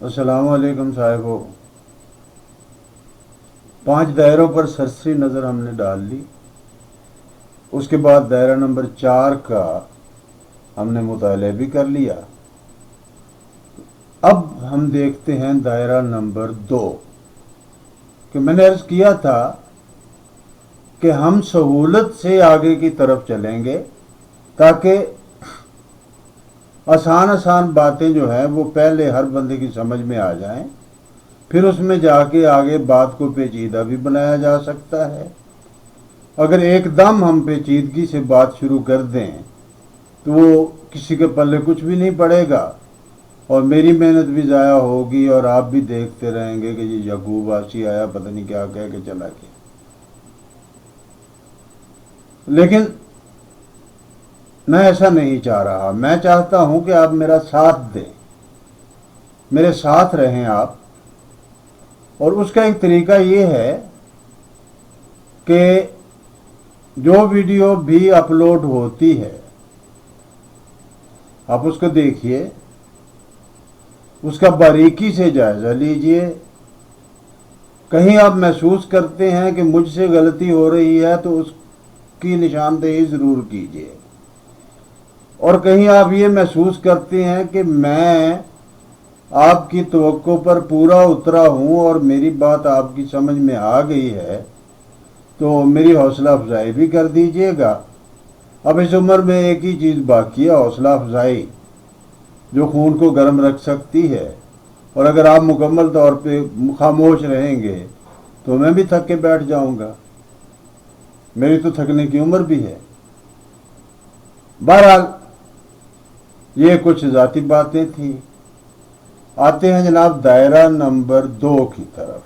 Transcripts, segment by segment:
अस्सलाम वालेकुम साहिबो। 5 दायरों पर सरसरी नज़र हमने डाल ली। उसके बाद दायरा नंबर 4 का हमने मुताला भी कर लिया। अब हम देखते हैं दायरा नंबर 2 कि मैंने अर्ज़ किया था कि हम सहूलत से आगे की तरफ चलेंगे ताकि आसान आसान बातें जो हैं वो पहले हर बंदे की समझ में आ जाएं, फिर उसमें जाके आगे बात को पेचीदा भी बनाया जा सकता है। अगर एकदम हम पेचीदगी से बात शुरू कर दें तो वो किसी के पल्ले कुछ भी नहीं पड़ेगा और मेरी मेहनत भी ज़ाया होगी और आप भी देखते रहेंगे कि ये यकूब आसी आया पता नहीं क्या कह के चला गया। लेकिन मैं ऐसा नहीं चाह रहा। मैं चाहता हूं कि आप मेरा साथ दें, मेरे साथ रहें आप। और उसका एक तरीका ये है कि जो वीडियो भी अपलोड होती है आप उसको देखिए, उसका बारीकी से जायज़ा लीजिए। कहीं आप महसूस करते हैं कि मुझसे गलती हो रही है तो उसकी निशानदेही ज़रूर कीजिए। और कहीं आप ये महसूस करते हैं कि मैं आपकी तवक्को पर पूरा उतरा हूँ और मेरी बात आपकी समझ में आ गई है तो मेरी हौसला अफजाई भी कर दीजिएगा। अब इस उम्र में एक ही चीज़ बाकी है, हौसला अफजाई, जो खून को गर्म रख सकती है। और अगर आप मुकम्मल तौर पे खामोश रहेंगे तो मैं भी थक के बैठ जाऊंगा। मेरी तो थकने की उम्र भी है। बहरहाल ये कुछ ज़ाती बातें थी। आते हैं जनाब दायरा नंबर 2 की तरफ।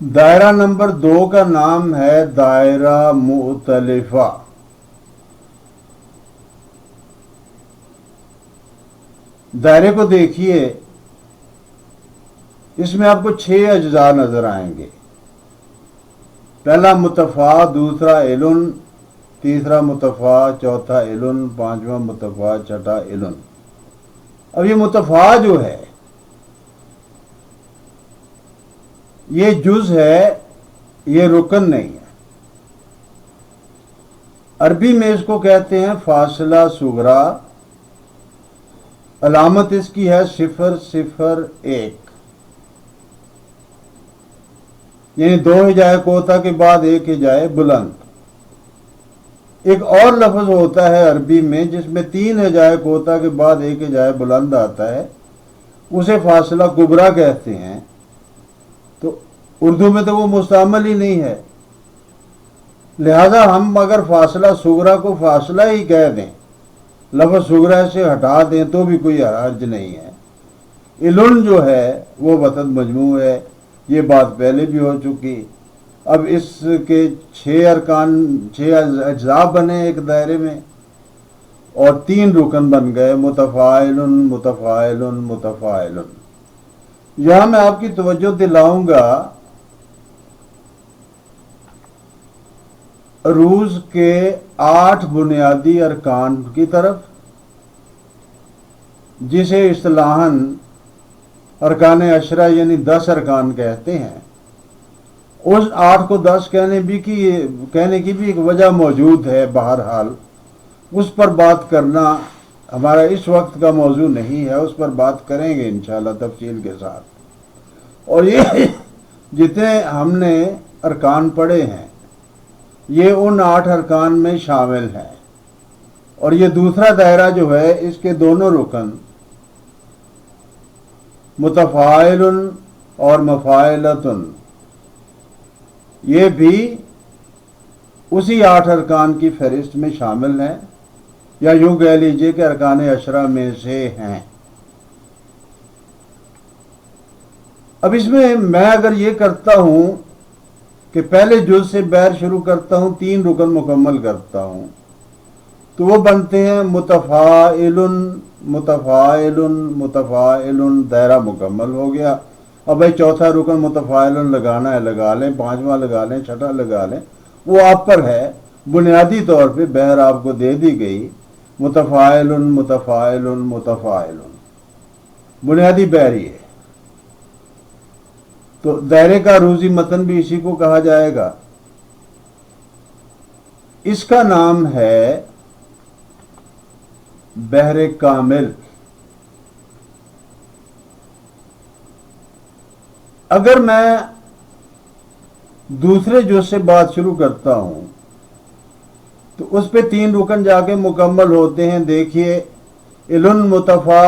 दायरा नंबर 2 का नाम है दायरा मुअतलिफा। दायरे को देखिए, इसमें आपको 6 अज्जा नजर आएंगे। पहला मुतफा, दूसरा इलुन, तीसरा मुतफा, चौथा इलुन, पांचवा मुतफा, छठा इलुन। अब ये मुतफा जो है ये जुज है, ये रुकन नहीं है। अरबी में इसको कहते हैं फासला सुगरा। अलामत इसकी है 001, यानी 2 हिजाए कोता के बाद 1 हिजाए बुलंद। एक और लफ्ज होता है अरबी में जिसमें 3 हिजाए कोता के बाद 1 हिजाए बुलंद आता है, उसे फासला कुबरा कहते हैं। तो उर्दू में तो वो मुस्तअमल ही नहीं है, लिहाजा हम अगर फासला सुगरा को फासला ही कह दें, लफ्ज सुगरा से हटा दें तो भी कोई हर्ज नहीं है। इलुन जो है वो वतन मजमू है, ये बात पहले भी हो चुकी। अब इसके 6 अरकान, 6 अज्जा बने एक दायरे में और 3 रुकन बन गए, मुतफाइलुन, मुतफाइलुन, मुतफाइलुन। यहां मैं आपकी तवज्जो दिलाऊंगा रूज के 8 बुनियादी अरकान की तरफ, जिसे इस्तिलाहन अरकान अशरा यानी 10 अरकान कहते हैं। उस 8 को 10 कहने की भी एक वजह मौजूद है। बहरहाल उस पर बात करना हमारा इस वक्त का मौजू नहीं है, उस पर बात करेंगे इंशाअल्लाह तफसील के साथ। और ये जितने हमने अरकान पढ़े हैं ये उन 8 अरकान में शामिल हैं। और ये दूसरा दायरा जो है इसके दोनों रुकन मुतफाइलुन और मफाइलतुन, ये भी उसी 8 अरकान की फहरिस्त में शामिल हैं, या यूं कह लीजिए कि अरकान अशरा में से हैं। अब इसमें मैं अगर ये करता हूं कि पहले जुज से बैर शुरू करता हूं, 3 रुकन मुकम्मल करता हूं, तो वो बनते हैं मुतफाइलुन, मुतफाइलुन, मुतफाइलुन। दायरा मुकम्मल हो गया। अब भाई चौथा रुकन मुतफाइलुन लगाना है लगा लें, 5वां लगा लें, छठा लगा लें, वो आप पर है। बुनियादी तौर पे बहर आपको दे दी गई मुतफाइलुन, मुतफाइलुन, मुतफाइलुन। بنیادی بحر ہی ہے. تو دائرے کا عروضی متن بھی اسی کو کہا جائے گا. اس کا نام ہے بحر کامل. اگر میں دوسرے جز سے بات شروع کرتا ہوں تو اس پہ 3 رکن جا کے مکمل ہوتے ہیں. دیکھیے علن متفع.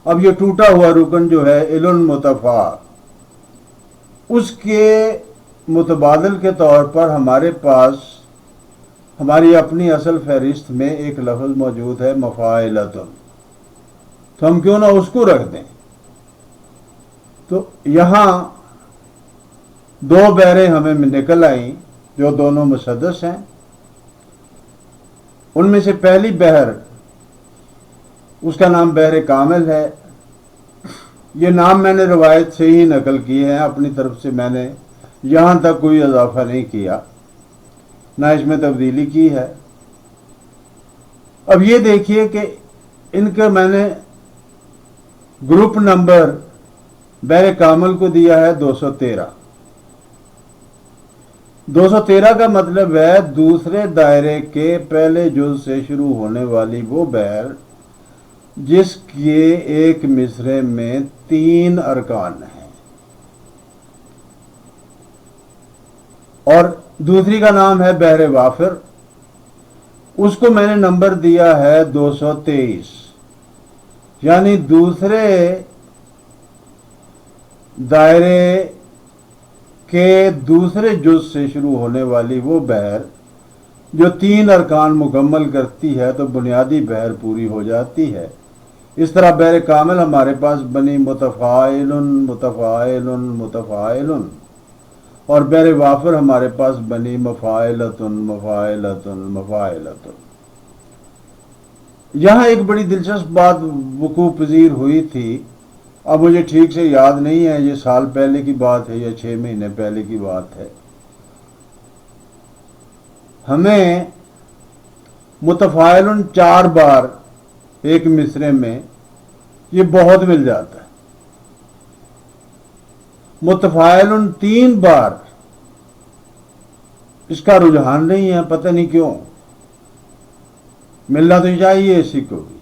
اب یہ ٹوٹا ہوا رکن جو ہے علن متفع، اس کے متبادل کے طور پر ہمارے پاس ہماری اپنی اصل فہرست میں ایک لفظ موجود ہے مفاعلۃ. تو ہم کیوں نہ اس کو رکھ دیں. تو یہاں 2 بحریں ہمیں نکل آئیں جو دونوں مسدس ہیں. ان میں سے پہلی بحر، اس کا نام بحر کامل ہے. یہ نام میں نے روایت سے ہی نقل کیے ہیں، اپنی طرف سے میں نے یہاں تک کوئی اضافہ نہیں کیا، نہ اس میں تبدیلی کی ہے. اب یہ دیکھیے کہ ان کا میں نے گروپ نمبر بحر کامل کو دیا ہے 213. 213 کا مطلب ہے دوسرے دائرے کے پہلے جز سے شروع ہونے والی وہ بحر جس کے ایک مصرعے میں 3 ارکان ہیں. اور دوسری کا نام ہے بحر وافر. اس کو میں نے نمبر دیا ہے 223. یعنی دوسرے دائرے کے دوسرے جز سے شروع ہونے والی وہ بحر جو 3 ارکان مکمل کرتی ہے تو بنیادی بحر پوری ہو جاتی ہے. اس طرح بحر کامل ہمارے پاس بنی متفاعل متفاعل متفاعل، اور بحر وافر ہمارے پاس بنی مفاعلۃ مفاعلۃ مفاعلۃ. یہاں ایک بڑی دلچسپ بات وقوع پذیر ہوئی تھی. اب مجھے ٹھیک سے یاد نہیں ہے یہ سال پہلے کی بات ہے یا 6 مہینے پہلے کی بات ہے. ہمیں متفاعل 4 بار ایک مصرعے میں یہ بہت مل جاتا ہے. متفاعل 3 بار اس کا رجحان نہیں ہے، پتہ نہیں کیوں. ملنا تو چاہیے اسی کو بھی.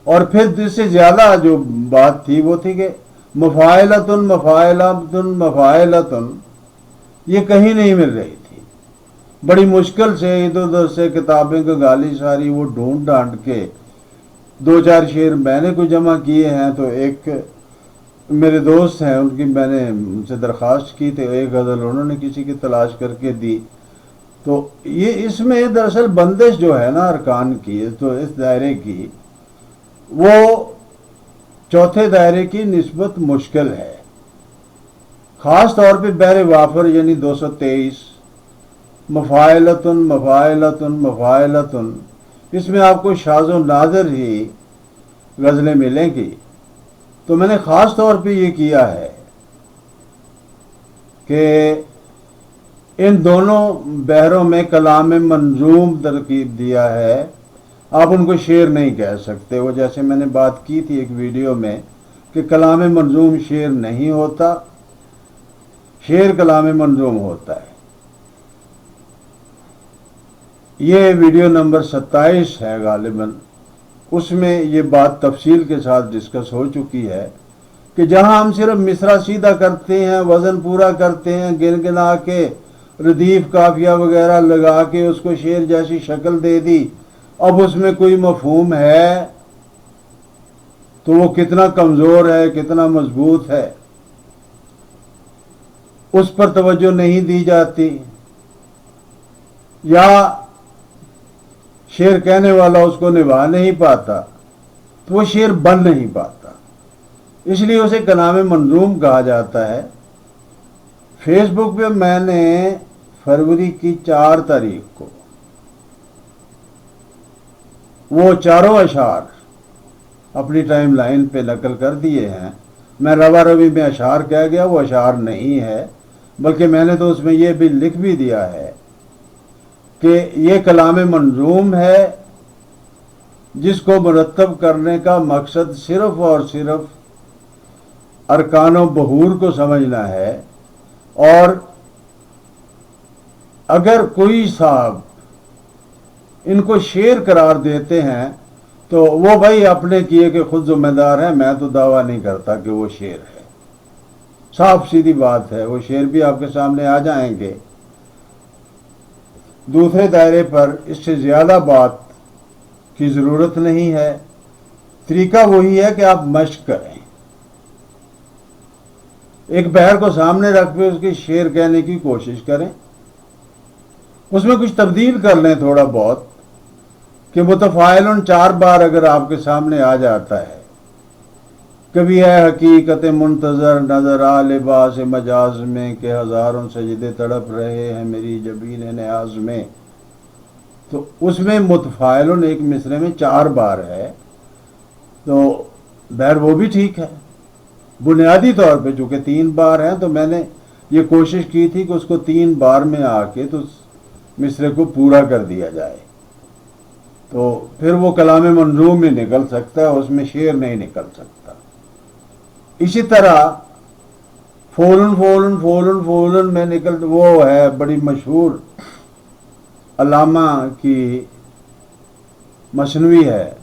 اور پھر اس سے زیادہ جو بات تھی وہ تھی کہ مفاعلۃ مفاعلۃ مفاعلۃ یہ کہیں نہیں مل رہی تھی. بڑی مشکل سے ادھر ادھر سے کتابیں کا گالی ساری وہ ڈھونڈ ڈھانڈ کے 2-4 شعر میں نے کوئی جمع کیے ہیں. تو ایک میرے دوست ہیں، ان کی میں نے ان سے درخواست کی تھی، ایک غزل انہوں نے کسی کی تلاش کر کے دی. تو یہ اس میں دراصل بندش جو ہے نا ارکان کی، تو اس دائرے کی وہ چوتھے دائرے کی نسبت مشکل ہے. خاص طور پہ بحر وافر یعنی 223 مفاعلۃ مفاعلۃ مفاعلۃ، اس میں آپ کو شاذ و نادر ہی غزلیں ملیں گی. تو میں نے خاص طور پہ یہ کیا ہے کہ ان دونوں بحروں میں کلام منظوم ترکیب دیا ہے. آپ ان کو شعر نہیں کہہ سکتے. وہ جیسے میں نے بات کی تھی ایک ویڈیو میں کہ کلام منظوم شعر نہیں ہوتا، شعر کلام منظوم ہوتا ہے. یہ ویڈیو نمبر 27 ہے غالباً. اس میں یہ بات تفصیل کے ساتھ ڈسکس ہو چکی ہے کہ جہاں ہم صرف مصرع سیدھا کرتے ہیں، وزن پورا کرتے ہیں، گن گنا کے ردیف قافیہ وغیرہ لگا کے اس کو شعر جیسی شکل دے دی. اب اس میں کوئی مفہوم ہے تو وہ کتنا کمزور ہے، کتنا مضبوط ہے، اس پر توجہ نہیں دی جاتی، یا شعر کہنے والا اس کو نبھا نہیں پاتا تو وہ شعر بن نہیں پاتا. اس لیے اسے کلام منظوم کہا جاتا ہے. فیس بک پہ میں نے فروری کی 4 تاریخ کو وہ چاروں اشعار اپنی ٹائم لائن پہ نقل کر دیے ہیں. میں روا روی میں اشعار کہہ گیا، وہ اشعار نہیں ہے، بلکہ میں نے تو اس میں یہ بھی لکھ بھی دیا ہے کہ یہ کلام منظوم ہے जिसको मुरतब करने का मकसद सिर्फ और सिर्फ अरकान व बहूर को समझना है, और अगर कोई साहब इनको शेर करार देते हैं तो वो भाई अपने किए के खुद जिम्मेदार हैं, मैं तो दावा नहीं करता कि वो शेर है। साफ सीधी बात है, वो शेर भी आपके सामने आ जाएंगे। दूसरे दायरे पर इससे ज्यादा बात की जरूरत नहीं है। तरीका वही है कि आप मश्क करें, एक बहर को सामने रख के उसकी शेर कहने की कोशिश करें, उसमें कुछ तब्दील कर लें थोड़ा बहुत, कि मुतफ़ाइलन 4 बार अगर आपके सामने आ जाता है, कभी है हकीकत मुंतजर नजर आ लिबास मजाज में कि हजारों सजदे तड़प रहे हैं मेरी जबीन न्याज में, तो उसमें मुतफ़ाइलन एक मिसरे में 4 बार है, तो बहर वो भी ठीक है। बुनियादी तौर पे चूंकि 3 बार है, तो मैंने ये कोशिश की थी कि उसको 3 बार में आके तो मिसरे को पूरा कर दिया जाए, तो फिर वो कलाम मंजूम ही निकल सकता है, उसमें शेर नहीं निकल सकता। इसी तरह फोलन फोलन फोलन फोलन में निकल, वो है बड़ी मशहूर अल्लामा की मसनवी है,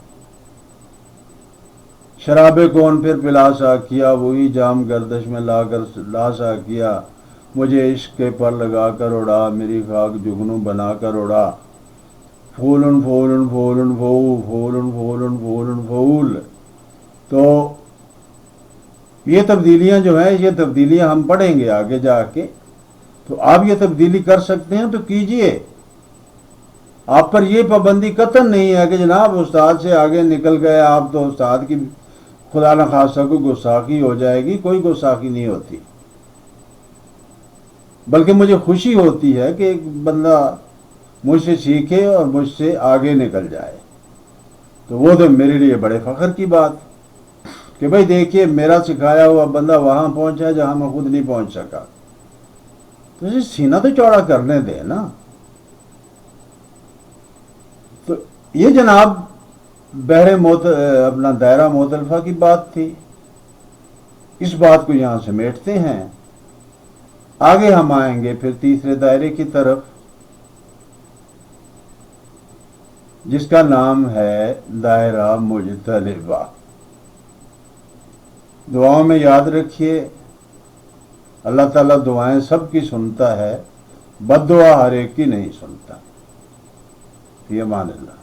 शराबे कौन फिर पिलासा किया, वही जाम गर्दश में लाकर लासा किया, मुझे इश्क के पर लगा कर उड़ा, मेरी खाक जुगनू बना कर उड़ा। फूलन फूलन फूलन फू फूलन फूलन फूलन फूल। तो ये तब्दीलियां जो हैं, ये तब्दीलियां हम पढ़ेंगे आगे जाके, तो आप ये तब्दीली कर सकते हैं तो कीजिए। आप पर ये पाबंदी कतन नहीं है कि जनाब उस्ताद से आगे निकल गए आप तो उस्ताद की खुदा न खासा कोई गुस्साखी हो जाएगी, कोई गुस्साखी नहीं होती। बल्कि मुझे खुशी होती है कि एक बंदा मुझसे सीखे और मुझसे आगे निकल जाए, तो वो तो मेरे लिए बड़े फख्र की बात कि भाई देखिए मेरा सिखाया हुआ बंदा वहां पहुंचा जहां मैं खुद नहीं पहुंच सका, तो इसे सीना तो चौड़ा करने दे ना। तो ये जनाब बहरे अपना दायरा मोतलफा की बात थी। इस बात को यहां समेटते हैं, आगे हम आएंगे फिर तीसरे दायरे की तरफ, जिसका नाम है दायरा मुजतलिबा। दुआओं में याद रखिए, अल्लाह ताला दुआएं सबकी सुनता है, बद्दुआ हर एक की नहीं सुनता। फी अमान अल्लाह।